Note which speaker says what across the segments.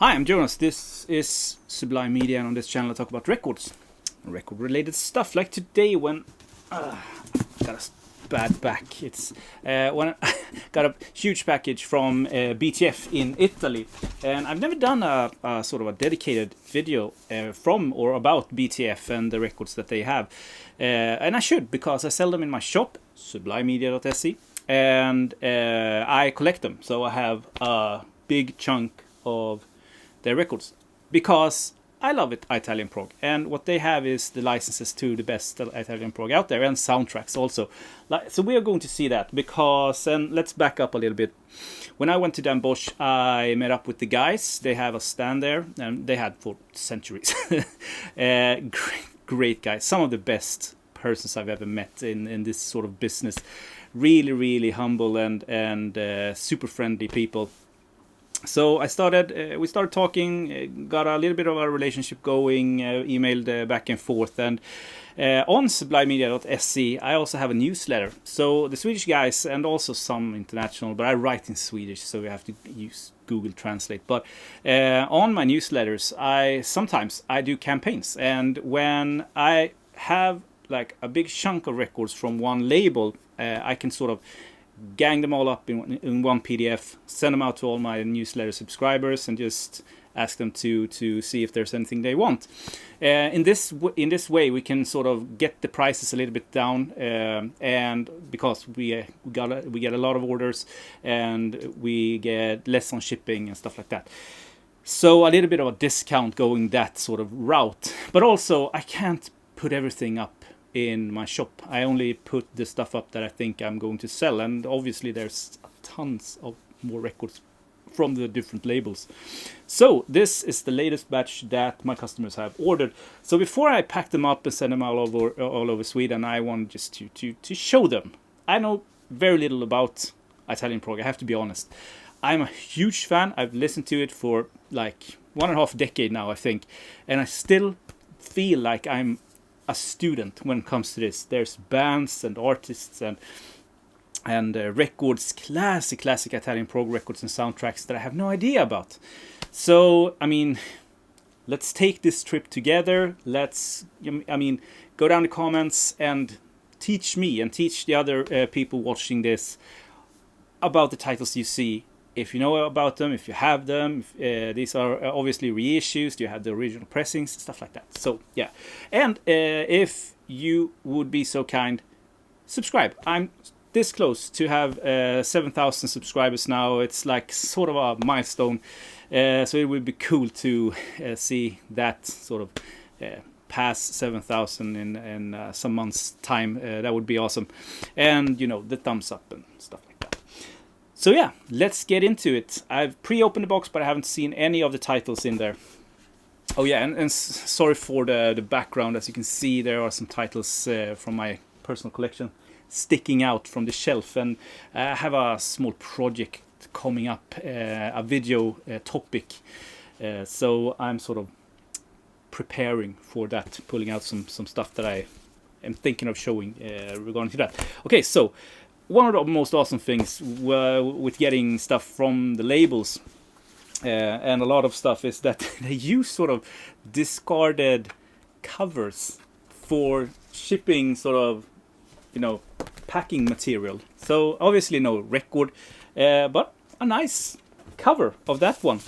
Speaker 1: Hi, I'm Jonas. This is Sublime Media, and on this channel I talk about records, record-related stuff. Like today, when I got a bad back. It's when I got a huge package from BTF in Italy, and I've never done a sort of a dedicated video from or about BTF and the records that they have, and I should, because I sell them in my shop, sublimmedia.se, and I collect them. So I have a big chunk of their records because I love it, Italian Prog, and what they have is the licenses to the best Italian Prog out there, and soundtracks also. So we are going to see that, because, and let's back up a little bit. When I went to Den Bosch, I met up with the guys. They have a stand there, and they had for centuries. Great guys, some of the best persons I've ever met in this sort of business. Really, really humble and super friendly people. So we started talking, got a little bit of a relationship going, emailed back and forth, and on sublimmedia.se I also have a newsletter. So the Swedish guys, and also some international, but I write in Swedish, so we have to use Google Translate. But on my newsletters, sometimes I do campaigns, and when I have like a big chunk of records from one label, I can sort of gang them all up in one PDF, send them out to all my newsletter subscribers, and just ask them to see if there's anything they want. In this way, we can sort of get the prices a little bit down, and because we get a lot of orders, and we get less on shipping and stuff like that. So a little bit of a discount going that sort of route. But also, I can't put everything up in my shop. I only put the stuff up that I think I'm going to sell, and obviously there's tons of more records from the different labels. So this is the latest batch that my customers have ordered. So before I pack them up and send them all over Sweden, I want just to show them. I know very little about Italian Prog, I have to be honest. I'm a huge fan. I've listened to it for like 1.5 decades now, I think, and I still feel like I'm a student when it comes to this. There's bands and artists and records, classic Italian Prog records and soundtracks that I have no idea about. So I mean, let's take this trip together. Let's go down the comments and teach me and teach the other people watching this about the titles you see. If you know about them, if you have them, these are obviously reissues, you have the original pressings, stuff like that. So yeah, and if you would be so kind, subscribe. I'm this close to have 7,000 subscribers now. It's like sort of a milestone, so it would be cool to see that sort of pass 7,000 in some months time. That would be awesome. And you know, the thumbs up and stuff like that. So yeah, let's get into it. I've pre-opened the box, but I haven't seen any of the titles in there. Oh yeah, and sorry for the background. As you can see, there are some titles from my personal collection sticking out from the shelf. And I have a small project coming up, a video topic. So I'm sort of preparing for that, pulling out some stuff that I am thinking of showing regarding to that. Okay, so one of the most awesome things with getting stuff from the labels, and a lot of stuff, is that they use sort of discarded covers for shipping, sort of, you know, packing material. So obviously no record, but a nice cover of that one.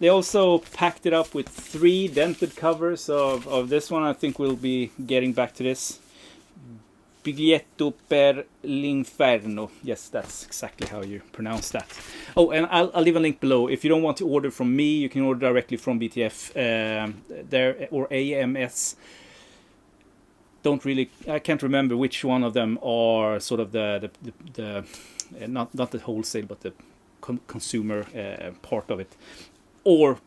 Speaker 1: They also packed it up with 3 dented covers of this one. I think we'll be getting back to this. Biglietto per l'inferno. Yes, that's exactly how you pronounce that. Oh, and I'll leave a link below. If you don't want to order from me, you can order directly from BTF there, or AMS. I can't remember which one of them are sort of the not the wholesale, but the consumer part of it. Or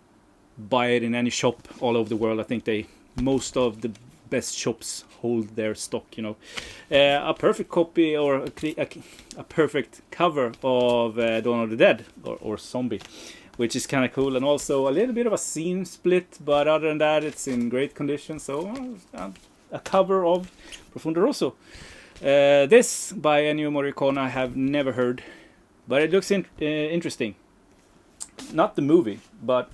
Speaker 1: buy it in any shop all over the world. I think most of the best shops hold their stock, you know. A perfect copy, or a perfect cover of Dawn of the Dead, or Zombie, which is kind of cool. And also a little bit of a seam split, but other than that, it's in great condition. So a cover of Profondo Rosso. This by Ennio Morricone I have never heard, but it looks interesting. Not the movie, but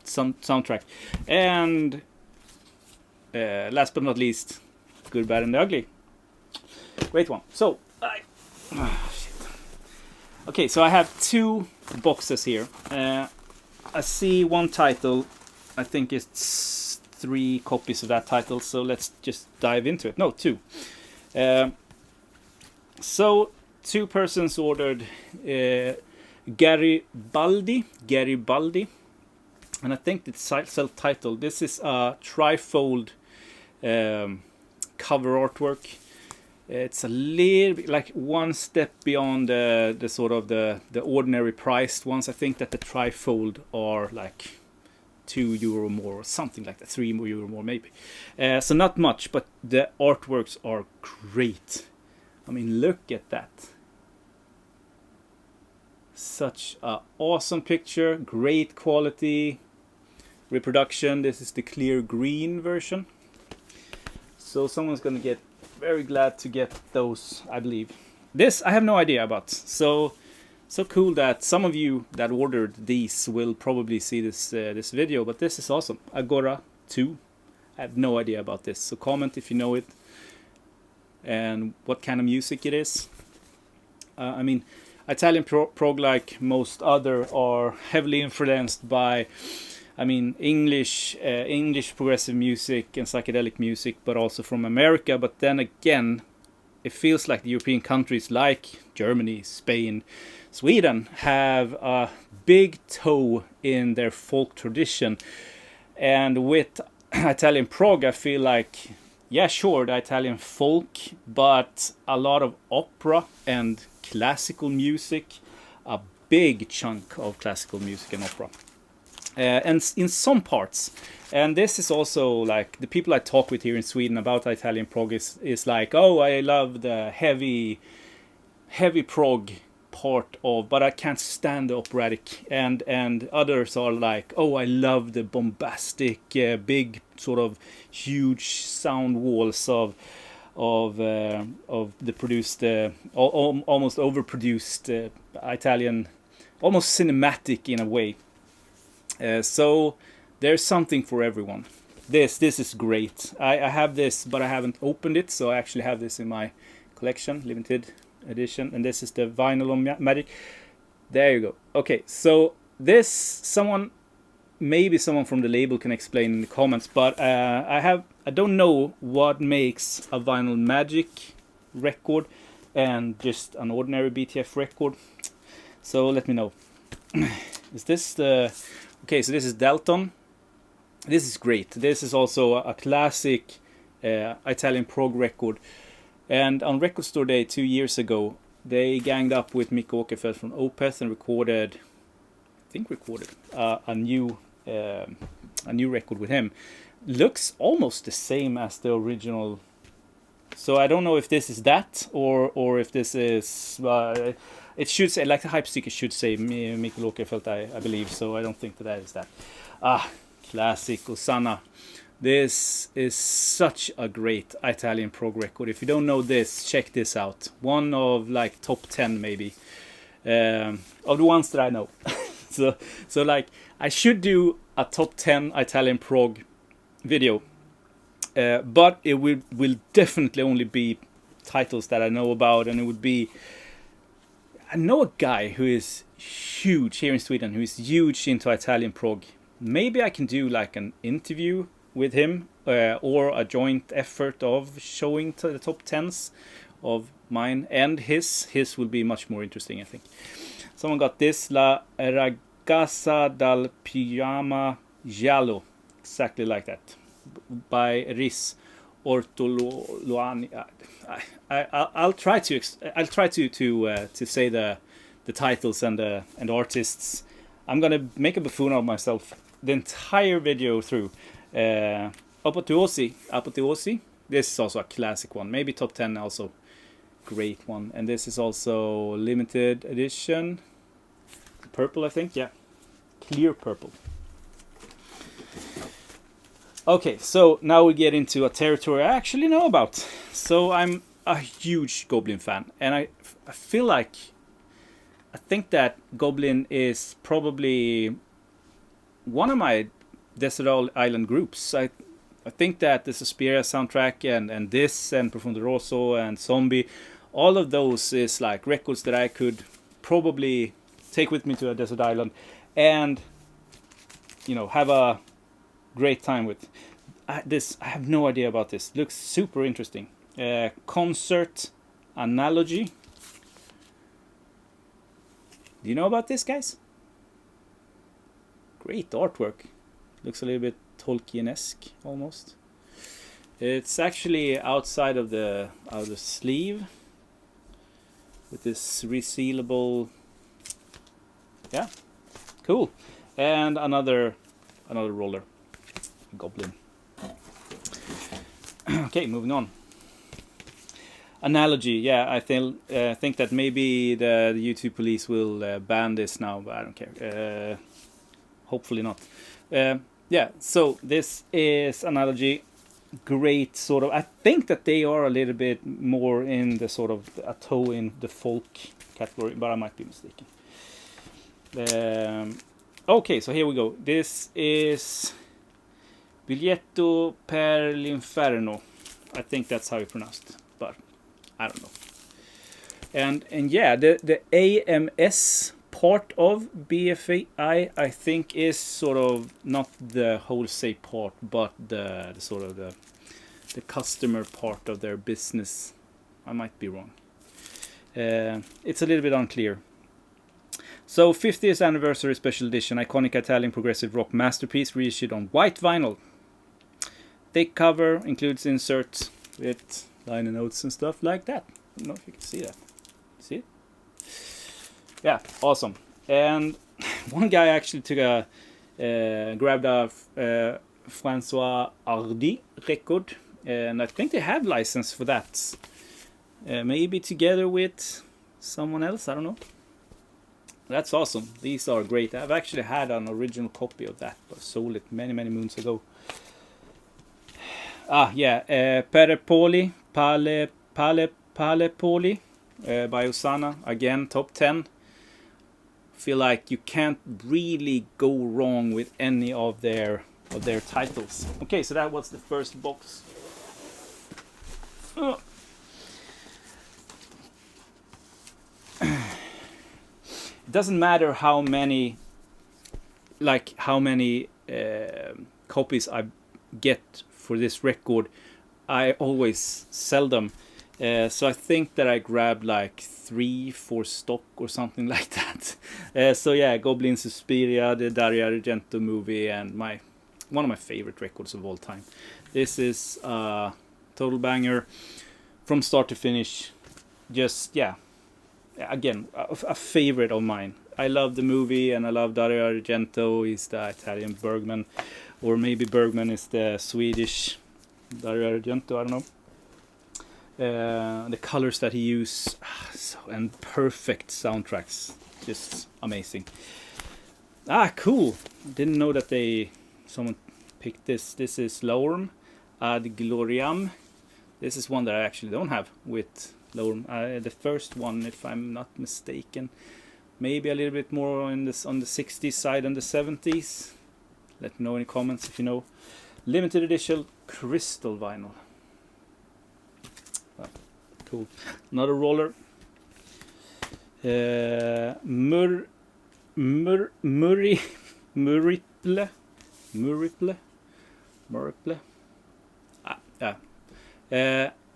Speaker 1: soundtrack. And last but not least, Good, Bad and the Ugly. Great one. So, shit. Okay, so I have 2 boxes here. I see one title. I think it's 3 copies of that title. So let's just dive into it. No, 2. So 2 persons ordered Garibaldi, and I think it's self-titled. This is a trifold cover artwork. It's a little bit like one step beyond the sort of the ordinary priced ones. I think that the trifold are like €2 more or something like that, €3 more maybe. So not much, but the artworks are great. I mean, look at that. Such an awesome picture, great quality reproduction. This is the clear green version. So someone's gonna get very glad to get those, I believe. This I have no idea about. So cool that some of you that ordered these will probably see this video. But this is awesome. Agora 2. I have no idea about this. So comment if you know it and what kind of music it is. I mean, Italian prog, like most other, are heavily influenced by, I mean, English progressive music and psychedelic music, but also from America. But then again, it feels like the European countries like Germany, Spain, Sweden have a big toe in their folk tradition. And with Italian prog, I feel like, yeah, sure, the Italian folk, but a lot of opera and classical music, a big chunk of classical music and opera. And in some parts, and this is also like the people I talk with here in Sweden about Italian prog is like, oh, I love the heavy prog part of, but I can't stand the operatic. And others are like, oh, I love the bombastic, big sort of huge sound walls of the produced, almost overproduced Italian, almost cinematic in a way. So there's something for everyone. This is great. I have this, but I haven't opened it, so I actually have this in my collection, limited edition, and this is the vinyl on Magic. There you go. Okay, so this, maybe someone from the label can explain in the comments, but I don't know what makes a vinyl Magic record and just an ordinary BTF record. So let me know. Is this the... Okay, so this is Dalton. This is great. This is also a classic Italian prog record. And on Record Store Day 2 years ago, they ganged up with Mikko Åkerfeldt from Opeth and recorded a new record with him. Looks almost the same as the original. So I don't know if this is that or if this is... it should say, like the hype sticker should say Mikko Åkerfeldt, I believe. So I don't think that is that. Classic Osanna. This is such a great Italian prog record. If you don't know this, check this out. One of like top 10 maybe of the ones that I know. so like I should do a top 10 Italian prog video, but it will definitely only be titles that I know about, and it would be, I know a guy who is huge here in Sweden, who is huge into Italian prog. Maybe I can do like an interview with him, or a joint effort of showing the top 10s of mine and his. His will be much more interesting, I think. Someone got this, La Ragazza dal Pigiama Giallo, exactly like that, by Riz Ortolani. I'll try to say the titles and the artists. I'm gonna make a buffoon of myself the entire video through. Apoteosi. This is also a classic one, maybe top 10 also. Great one. And this is also limited edition, purple, I think. Yeah, clear purple. Okay, so now we get into a territory I actually know about. So I'm a huge Goblin fan, and I feel like, I think that Goblin is probably one of my desert island groups. I think that the Suspiria soundtrack and this and Profondo Rosso and Zombie, all of those is like records that I could probably take with me to a desert island and, you know, have a great time with. I have no idea about this. Looks super interesting. Concert Analogy. Do you know about this, guys? Great artwork. Looks a little bit Tolkien-esque almost. It's actually outside of the sleeve with this resealable. Yeah, cool. And another roller, Goblin. Okay, moving on. Analogy, yeah, I think that maybe the YouTube police will ban this now, but I don't care. Hopefully not. Yeah, so this is Analogy. Great sort of. I think that they are a little bit more in the sort of a toe in the folk category, but I might be mistaken. Okay, so here we go. This is Biglietto per l'Inferno. I think that's how you pronounce it, but I don't know. And yeah, the AMS part of BFI, I think, is sort of not the wholesale part, but the sort of the customer part of their business. I might be wrong. It's a little bit unclear. So 50th anniversary special edition, iconic Italian progressive rock masterpiece reissued on white vinyl. Thick cover, includes inserts with liner notes and stuff like that. I don't know if you can see that. See it? Yeah, awesome. And one guy actually took grabbed a Francois Hardy record, and I think they have license for that. Maybe together with someone else, I don't know. That's awesome. These are great. I've actually had an original copy of that, but sold it many moons ago. Perepoli, Pale Poli by Usana. Again, top 10. Feel like you can't really go wrong with any of their titles. Okay, so that was the first box. It doesn't matter how many copies I get for this record, I always sell them. So I think that I grabbed like 3-4 stock or something like that. So yeah, Goblin, Suspiria, the Dario Argento movie, and one of my favorite records of all time. This is a total banger from start to finish. Just again, a favorite of mine. I love the movie and I love Dario Argento. He's the Italian Bergman, or maybe Bergman is the Swedish Dario Argento, I don't know. The colors that he used, and perfect soundtracks, just amazing. Cool. Didn't know that someone picked this. This is Lorm Ad Gloriam. This is one that I actually don't have with Lorm. The first one, if I'm not mistaken, maybe a little bit more on the 60s side than the 70s. Let me know in the comments if you know. Limited edition crystal vinyl. Cool. Another roller. Muriple.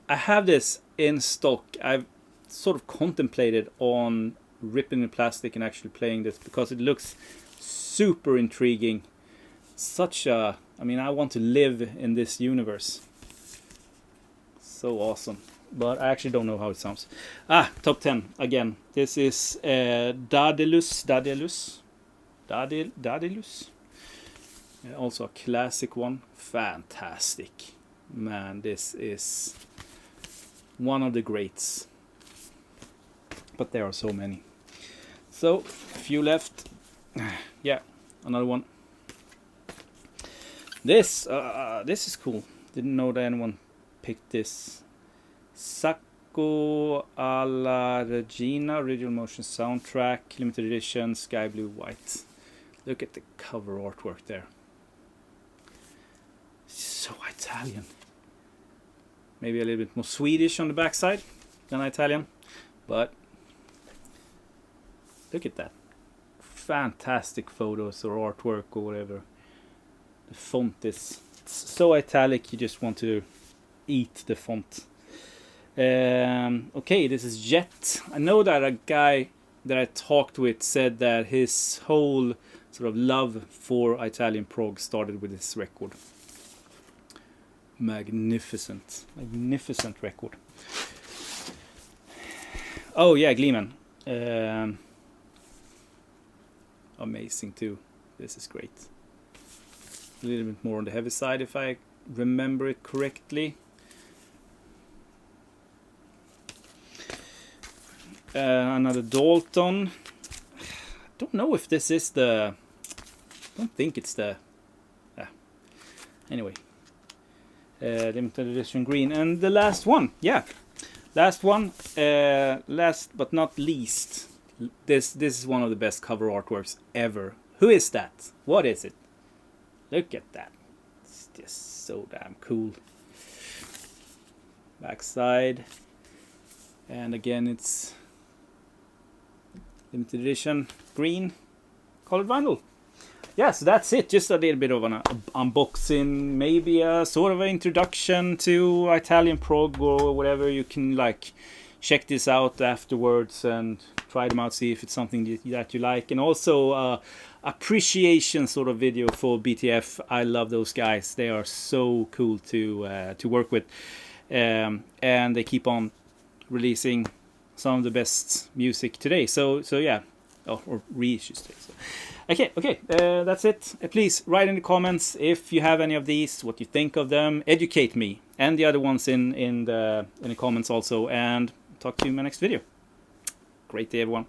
Speaker 1: I have this in stock. I've sort of contemplated on ripping the plastic and actually playing this because it looks super intriguing. I want to live in this universe. So awesome. But I actually don't know how it sounds. Top 10 again. This is Daedalus. Also a classic one. Fantastic. Man, this is one of the greats. But there are so many. So, a few left. Yeah, another one. This is cool. Didn't know that anyone picked this. Sacco alla Regina, original motion soundtrack, limited edition, sky blue white. Look at the cover artwork there. So Italian. Maybe a little bit more Swedish on the backside than Italian, but look at that. Fantastic photos or artwork or whatever. The font is so italic you just want to eat the font. Okay, this is Jet. I know that a guy that I talked with said that his whole sort of love for Italian prog started with this record. Magnificent record. Oh yeah, Gleeman. Amazing too. This is great. A little bit more on the heavy side if I remember it correctly. Another Dalton. I don't know if this is the... I don't think it's the... Anyway. Limited edition green. And the last one. Yeah. Last one. Last but not least. This is one of the best cover artworks ever. Who is that? What is it? Look at that. It's just so damn cool. Backside. And again it's limited edition green colored vinyl. Yeah, so that's it. Just a little bit of an unboxing, maybe a sort of an introduction to Italian prog or whatever. You can like check this out afterwards and try them out, see if it's something that you like. And also appreciation sort of video for BTF. I love those guys. They are so cool to work with, and they keep on releasing some of the best music today. So yeah, or reissues today. So. Okay, that's it. Please write in the comments if you have any of these, what you think of them. Educate me and the other ones in the comments also. And talk to you in my next video. Great day, everyone.